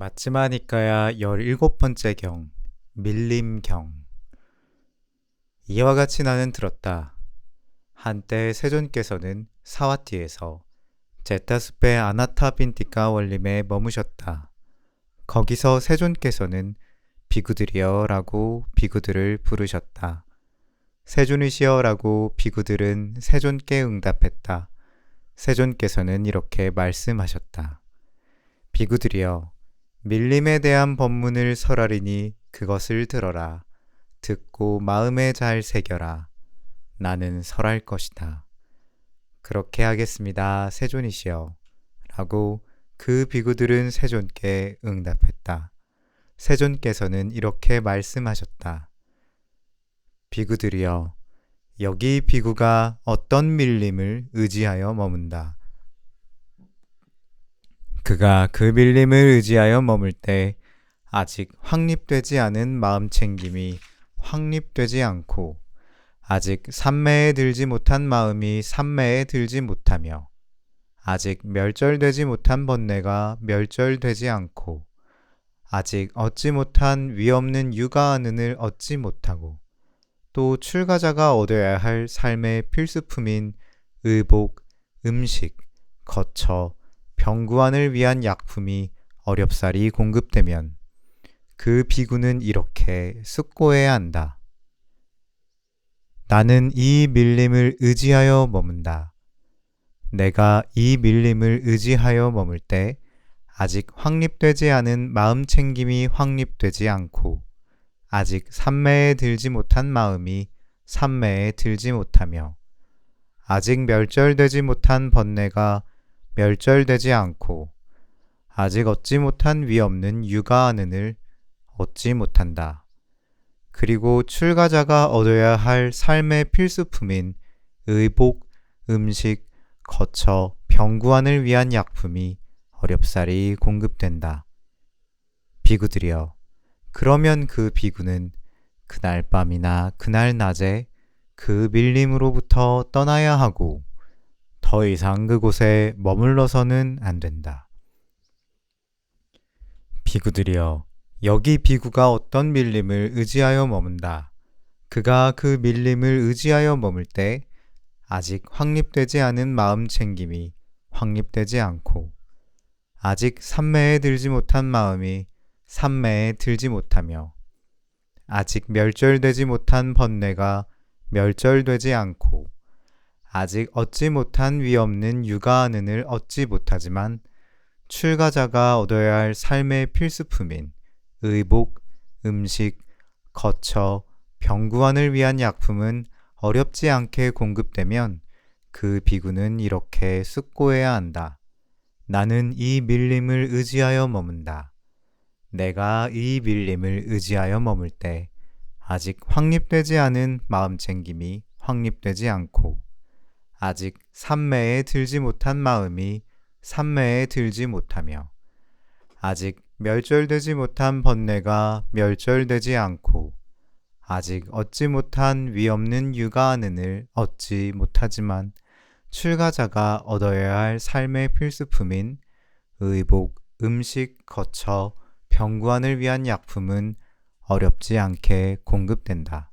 마츠마니까야 17번째 경, 밀림경. 이와 같이 나는 들었다. 한때 세존께서는 사와티에서 제타스페 아나타빈티카 원림에 머무셨다. 거기서 세존께서는 비구들이여 라고 비구들을 부르셨다. 세존이시여 라고 비구들은 세존께 응답했다. 세존께서는 이렇게 말씀하셨다. 비구들이여, 밀림에 대한 법문을 설하리니 그것을 들어라. 듣고 마음에 잘 새겨라. 나는 설할 것이다. 그렇게 하겠습니다. 세존이시여. 라고 그 비구들은 세존께 응답했다. 세존께서는 이렇게 말씀하셨다. 비구들이여, 여기 비구가 어떤 밀림을 의지하여 머문다. 그가 그 밀림을 의지하여 머물 때 아직 확립되지 않은 마음챙김이 확립되지 않고 아직 삼매에 들지 못한 마음이 삼매에 들지 못하며 아직 멸절되지 못한 번뇌가 멸절되지 않고 아직 얻지 못한 위없는 육아하는을 얻지 못하고 또 출가자가 얻어야 할 삶의 필수품인 의복, 음식, 거처, 병구안을 위한 약품이 어렵사리 공급되면 그 비구는 이렇게 숙고해야 한다. 나는 이 밀림을 의지하여 머문다. 내가 이 밀림을 의지하여 머물 때 아직 확립되지 않은 마음챙김이 확립되지 않고 아직 삼매에 들지 못한 마음이 삼매에 들지 못하며 아직 멸절되지 못한 번뇌가 멸절되지 않고 아직 얻지 못한 위없는 육아하는을 얻지 못한다. 그리고 출가자가 얻어야 할 삶의 필수품인 의복, 음식, 거처, 병구안을 위한 약품이 어렵사리 공급된다. 비구들이여, 그러면 그 비구는 그날 밤이나 그날 낮에 그 밀림으로부터 떠나야 하고 더 이상 그곳에 머물러서는 안 된다. 비구들이여, 여기 비구가 어떤 밀림을 의지하여 머문다. 그가 그 밀림을 의지하여 머물 때 아직 확립되지 않은 마음챙김이 확립되지 않고 아직 삼매에 들지 못한 마음이 삼매에 들지 못하며 아직 멸절되지 못한 번뇌가 멸절되지 않고 아직 얻지 못한 위없는 육아하는을 얻지 못하지만 출가자가 얻어야 할 삶의 필수품인 의복, 음식, 거처, 병구안을 위한 약품은 어렵지 않게 공급되면 그 비구는 이렇게 숙고해야 한다. 나는 이 밀림을 의지하여 머문다. 내가 이 밀림을 의지하여 머물 때 아직 확립되지 않은 마음챙김이 확립되지 않고 아직 삼매에 들지 못한 마음이 삼매에 들지 못하며 아직 멸절되지 못한 번뇌가 멸절되지 않고 아직 얻지 못한 위없는 육아하는을 얻지 못하지만 출가자가 얻어야 할 삶의 필수품인 의복, 음식, 거처, 병구안을 위한 약품은 어렵지 않게 공급된다.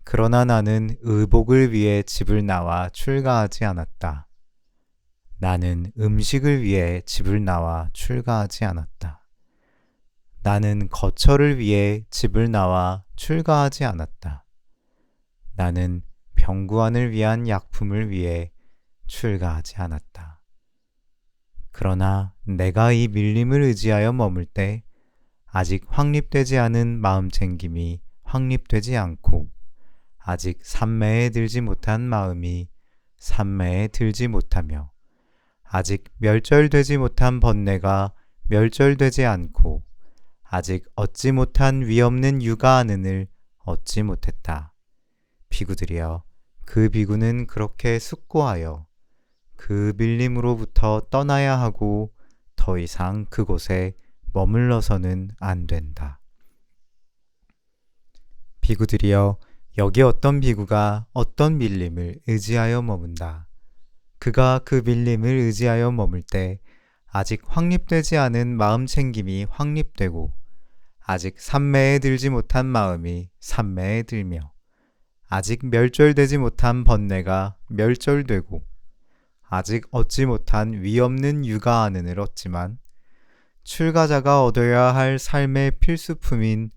그러나 나는 의복을 위해 집을 나와 출가하지 않았다. 나는 음식을 위해 집을 나와 출가하지 않았다. 나는 거처를 위해 집을 나와 출가하지 않았다. 나는 병구안을 위한 약품을 위해 출가하지 않았다. 그러나 내가 이 밀림을 의지하여 머물 때 아직 확립되지 않은 마음챙김이 확립되지 않고 아직 삼매에 들지 못한 마음이 삼매에 들지 못하며 아직 멸절되지 못한 번뇌가 멸절되지 않고 아직 얻지 못한 위없는 육아하는을 얻지 못했다. 비구들이여, 그 비구는 그렇게 숙고하여 그 밀림으로부터 떠나야 하고 더 이상 그곳에 머물러서는 안 된다. 비구들이여, 여기 어떤 비구가 어떤 밀림을 의지하여 머문다. 그가 그 밀림을 의지하여 머물 때 아직 확립되지 않은 마음 챙김이 확립되고 아직 삼매에 들지 못한 마음이 삼매에 들며 아직 멸절되지 못한 번뇌가 멸절되고 아직 얻지 못한 위 없는 육아 안은을 얻지만 출가자가 얻어야 할 삶의 필수품인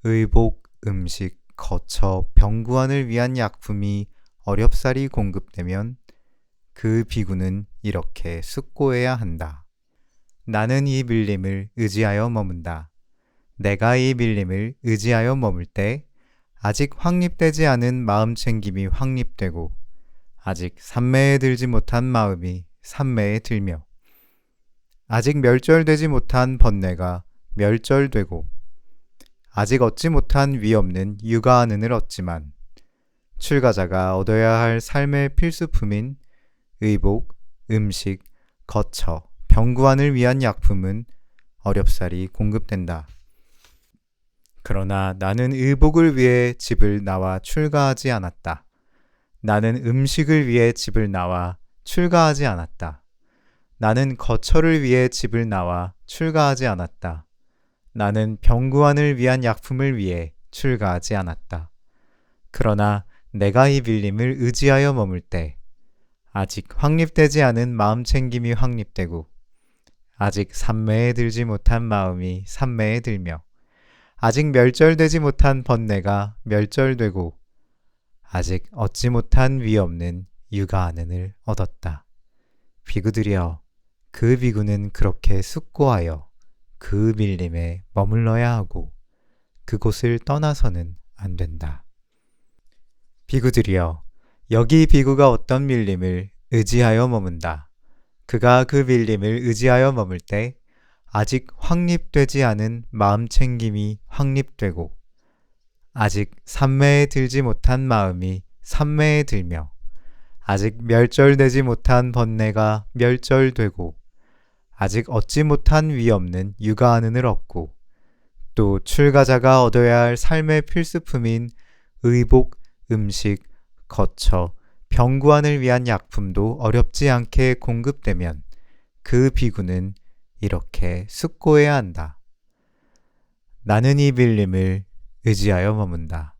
의복, 음식, 거처, 병구안을 위한 약품이 어렵사리 공급되면 그 비구는 이렇게 숙고해야 한다. 나는 이 밀림을 의지하여 머문다. 내가 이 밀림을 의지하여 머물 때 아직 확립되지 않은 마음 챙김이 확립되고 아직 삼매에 들지 못한 마음이 삼매에 들며 아직 멸절되지 못한 번뇌가 멸절되고 아직 얻지 못한 위 없는 육아 안은을 얻지만 출가자가 얻어야 할 삶의 필수품인 의복, 음식, 거처, 병구안을 위한 약품은 어렵사리 공급된다. 그러나 나는 의복을 위해 집을 나와 출가하지 않았다. 나는 음식을 위해 집을 나와 출가하지 않았다. 나는 거처를 위해 집을 나와 출가하지 않았다. 나는 병구안을 위한 약품을 위해 출가하지 않았다. 그러나 내가 이 밀림을 의지하여 머물 때 아직 확립되지 않은 마음 챙김이 확립되고 아직 삼매에 들지 못한 마음이 삼매에 들며 아직 멸절되지 못한 번뇌가 멸절되고 아직 얻지 못한 위 없는 육아 안은을 얻었다. 비구들이여, 그 비구는 그렇게 숙고하여 그 밀림에 머물러야 하고 그곳을 떠나서는 안 된다. 비구들이여, 여기 비구가 어떤 밀림을 의지하여 머문다. 그가 그 밀림을 의지하여 머물 때 아직 확립되지 않은 마음 챙김이 확립되고 아직 삼매에 들지 못한 마음이 삼매에 들며 아직 멸절되지 못한 번뇌가 멸절되고 아직 얻지 못한 위 없는 육아 안은을 얻고 또 출가자가 얻어야 할 삶의 필수품인 의복, 음식, 거처, 병구안을 위한 약품도 어렵지 않게 공급되면 그 비구는 이렇게 숙고해야 한다. 나는 이 밀림을 의지하여 머문다.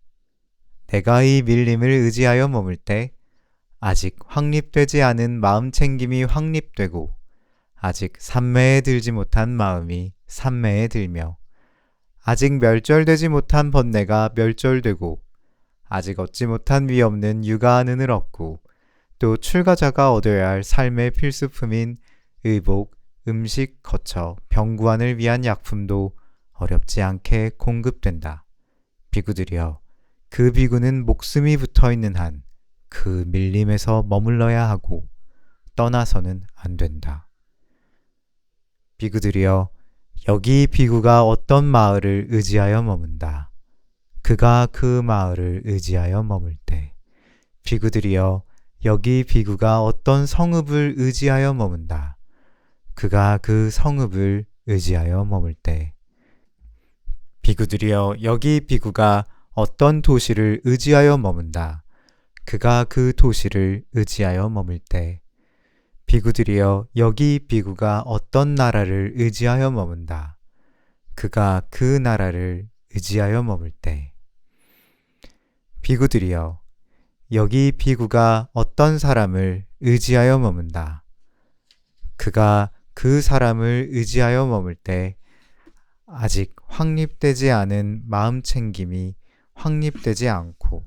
내가 이 밀림을 의지하여 머물 때 아직 확립되지 않은 마음 챙김이 확립되고 아직 삼매에 들지 못한 마음이 삼매에 들며 아직 멸절되지 못한 번뇌가 멸절되고 아직 얻지 못한 위 없는 육아 안은을 얻고 또 출가자가 얻어야 할 삶의 필수품인 의복, 음식, 거처, 병구안을 위한 약품도 어렵지 않게 공급된다. 비구들이여, 그 비구는 목숨이 붙어있는 한 그 밀림에서 머물러야 하고 떠나서는 안 된다. 비구들이여, 여기 비구가 어떤 마을을 의지하여 머문다. 그가 그 마을을 의지하여 머물 때 비구들이여, 여기 비구가 어떤 성읍을 의지하여 머문다. 그가 그 성읍을 의지하여 머물 때 비구들이여, 여기 비구가 어떤 도시를 의지하여 머문다. 그가 그 도시를 의지하여 머물 때 비구들이여, 여기 비구가 어떤 나라를 의지하여 머문다. 그가 그 나라를 의지하여 머물 때 비구들이여, 여기 비구가 어떤 사람을 의지하여 머문다. 그가 그 사람을 의지하여 머물 때 아직 확립되지 않은 마음 챙김이 확립되지 않고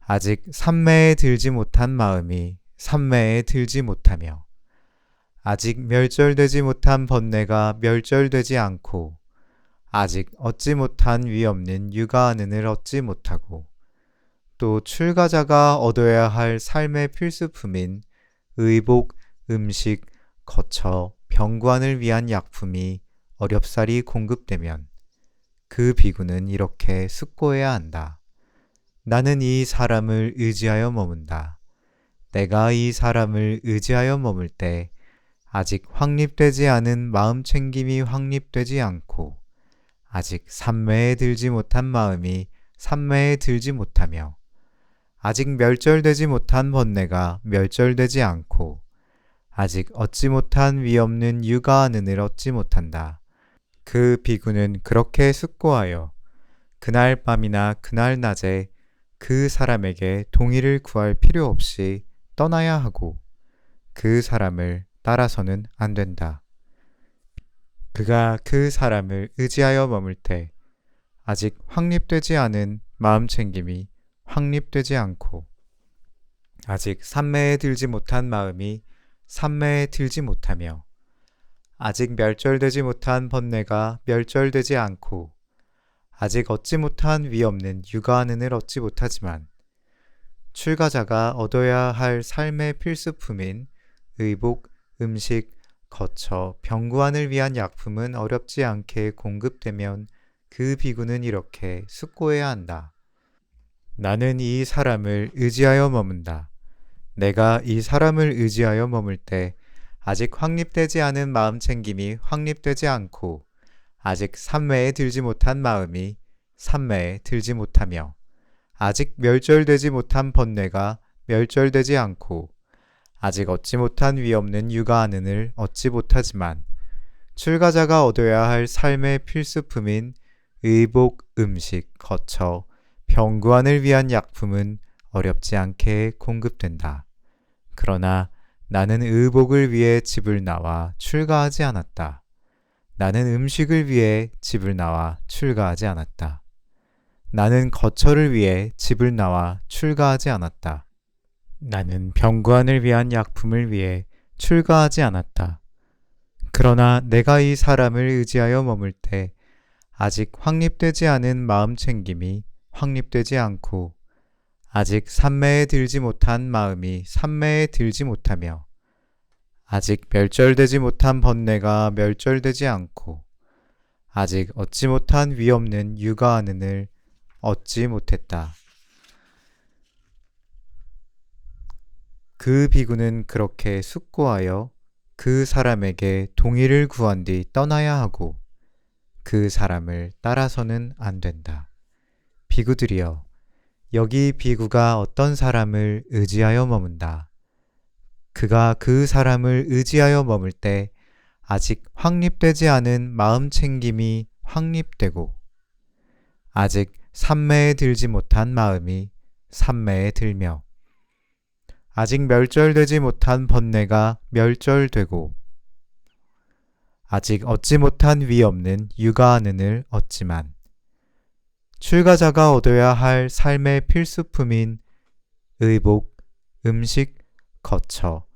아직 삼매에 들지 못한 마음이 삼매에 들지 못하며 아직 멸절되지 못한 번뇌가 멸절되지 않고 아직 얻지 못한 위 없는 육아 안은을 얻지 못하고 또 출가자가 얻어야 할 삶의 필수품인 의복, 음식, 거처, 병구안을 위한 약품이 어렵사리 공급되면 그 비구는 이렇게 숙고해야 한다. 나는 이 사람을 의지하여 머문다. 내가 이 사람을 의지하여 머물 때 아직 확립되지 않은 마음 챙김이 확립되지 않고 아직 삼매에 들지 못한 마음이 삼매에 들지 못하며 아직 멸절되지 못한 번뇌가 멸절되지 않고 아직 얻지 못한 위 없는 유가한 은을 얻지 못한다. 그 비구는 그렇게 숙고하여 그날 밤이나 그날 낮에 그 사람에게 동의를 구할 필요 없이 떠나야 하고 그 사람을 따라서는 안 된다. 그가 그 사람을 의지하여 머물 때 아직 확립되지 않은 마음 챙김이 확립되지 않고 아직 산매에 들지 못한 마음이 산매에 들지 못하며 아직 멸절되지 못한 번뇌가 멸절되지 않고 아직 얻지 못한 위 없는 유가한 은을 얻지 못하지만 출가자가 얻어야 할 삶의 필수품인 의복, 음식, 거처, 병구안을 위한 약품은 어렵지 않게 공급되면 그 비구는 이렇게 숙고해야 한다. 나는 이 사람을 의지하여 머문다. 내가 이 사람을 의지하여 머물 때 아직 확립되지 않은 마음 챙김이 확립되지 않고 아직 산매에 들지 못한 마음이 산매에 들지 못하며 아직 멸절되지 못한 번뇌가 멸절되지 않고 아직 얻지 못한 위 없는 유가한 은을 얻지 못하지만 출가자가 얻어야 할 삶의 필수품인 의복, 음식, 거처, 병구안을 위한 약품은 어렵지 않게 공급된다. 그러나 나는 의복을 위해 집을 나와 출가하지 않았다. 나는 음식을 위해 집을 나와 출가하지 않았다. 나는 거처를 위해 집을 나와 출가하지 않았다. 나는 병구안을 위한 약품을 위해 출가하지 않았다. 그러나 내가 이 사람을 의지하여 머물 때 아직 확립되지 않은 마음 챙김이 확립되지 않고 아직 산매에 들지 못한 마음이 산매에 들지 못하며 아직 멸절되지 못한 번뇌가 멸절되지 않고 아직 얻지 못한 위 없는 유가한 은을 얻지 못했다. 그 비구는 그렇게 숙고하여 그 사람에게 동의를 구한 뒤 떠나야 하고 그 사람을 따라서는 안 된다. 비구들이여, 여기 비구가 어떤 사람을 의지하여 머문다. 그가 그 사람을 의지하여 머물 때 아직 확립되지 않은 마음 챙김이 확립되고 아직 산매에 들지 못한 마음이 산매에 들며 아직 멸절되지 못한 번뇌가 멸절되고 아직 얻지 못한 위 없는 유가한 은을 얻지만 출가자가 얻어야 할 삶의 필수품인 의복, 음식, 거처,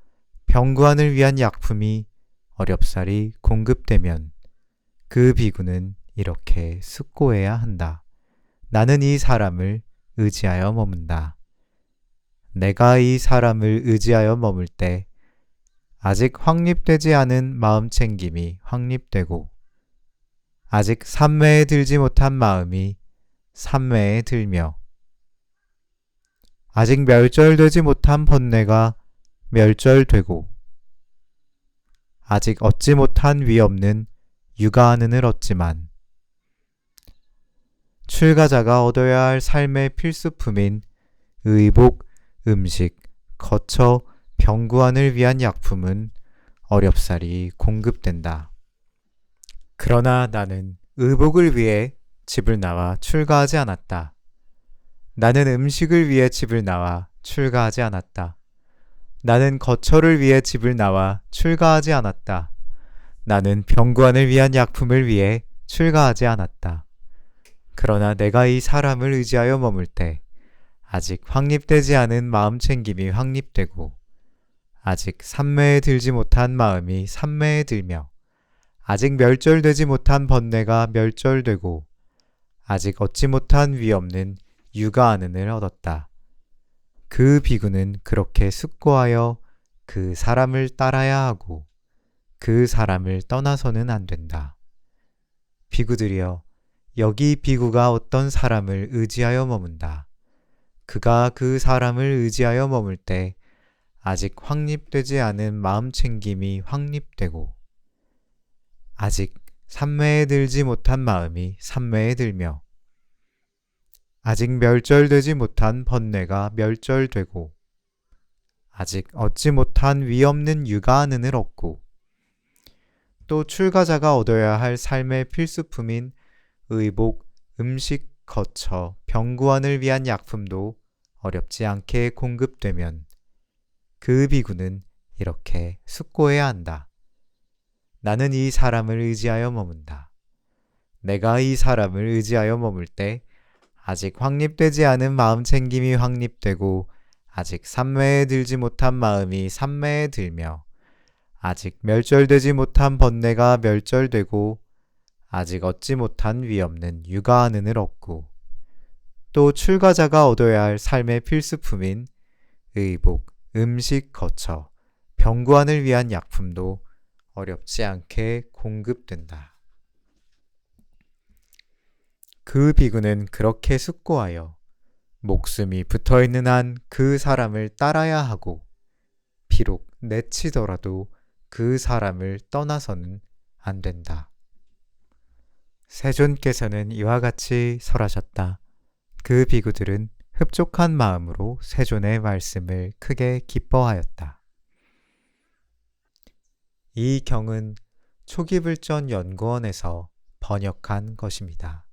병구안을 위한 약품이 어렵사리 공급되면 그 비구는 이렇게 숙고해야 한다. 나는 이 사람을 의지하여 머문다. 내가 이 사람을 의지하여 머물 때 아직 확립되지 않은 마음 챙김이 확립되고 아직 산매에 들지 못한 마음이 산매에 들며 아직 멸절되지 못한 번뇌가 멸절되고 아직 얻지 못한 위 없는 유가한 은을 얻지만 출가자가 얻어야 할 삶의 필수품인 의복, 음식, 거처, 병구안을 위한 약품은 어렵사리 공급된다. 그러나 나는 의복을 위해 집을 나와 출가하지 않았다. 나는 음식을 위해 집을 나와 출가하지 않았다. 나는 거처를 위해 집을 나와 출가하지 않았다. 나는 병구안을 위한 약품을 위해 출가하지 않았다. 그러나 내가 이 사람을 의지하여 머물 때 아직 확립되지 않은 마음 챙김이 확립되고 아직 산매에 들지 못한 마음이 산매에 들며 아직 멸절되지 못한 번뇌가 멸절되고 아직 얻지 못한 위 없는 유가한 은을 얻었다. 그 비구는 그렇게 숙고하여 그 사람을 따라야 하고 그 사람을 떠나서는 안 된다. 비구들이여, 여기 비구가 어떤 사람을 의지하여 머문다. 그가 그 사람을 의지하여 머물 때 아직 확립되지 않은 마음 챙김이 확립되고 아직 산매에 들지 못한 마음이 산매에 들며 아직 멸절되지 못한 번뇌가 멸절되고 아직 얻지 못한 위 없는 육아하는을 얻고 또 출가자가 얻어야 할 삶의 필수품인 의복, 음식, 거처, 병구안을 위한 약품도 어렵지 않게 공급되면 그 비구는 이렇게 숙고해야 한다. 나는 이 사람을 의지하여 머문다. 내가 이 사람을 의지하여 머물 때 아직 확립되지 않은 마음 챙김이 확립되고 아직 삼매에 들지 못한 마음이 삼매에 들며 아직 멸절되지 못한 번뇌가 멸절되고 아직 얻지 못한 위 없는 육아하는을 얻고 또 출가자가 얻어야 할 삶의 필수품인 의복, 음식, 거처, 병구안을 위한 약품도 어렵지 않게 공급된다. 그 비구는 그렇게 숙고하여 목숨이 붙어있는 한 그 사람을 따라야 하고 비록 내치더라도 그 사람을 떠나서는 안 된다. 세존께서는 이와 같이 설하셨다. 그 비구들은 흡족한 마음으로 세존의 말씀을 크게 기뻐하였다. 이 경은 초기불전 연구원에서 번역한 것입니다.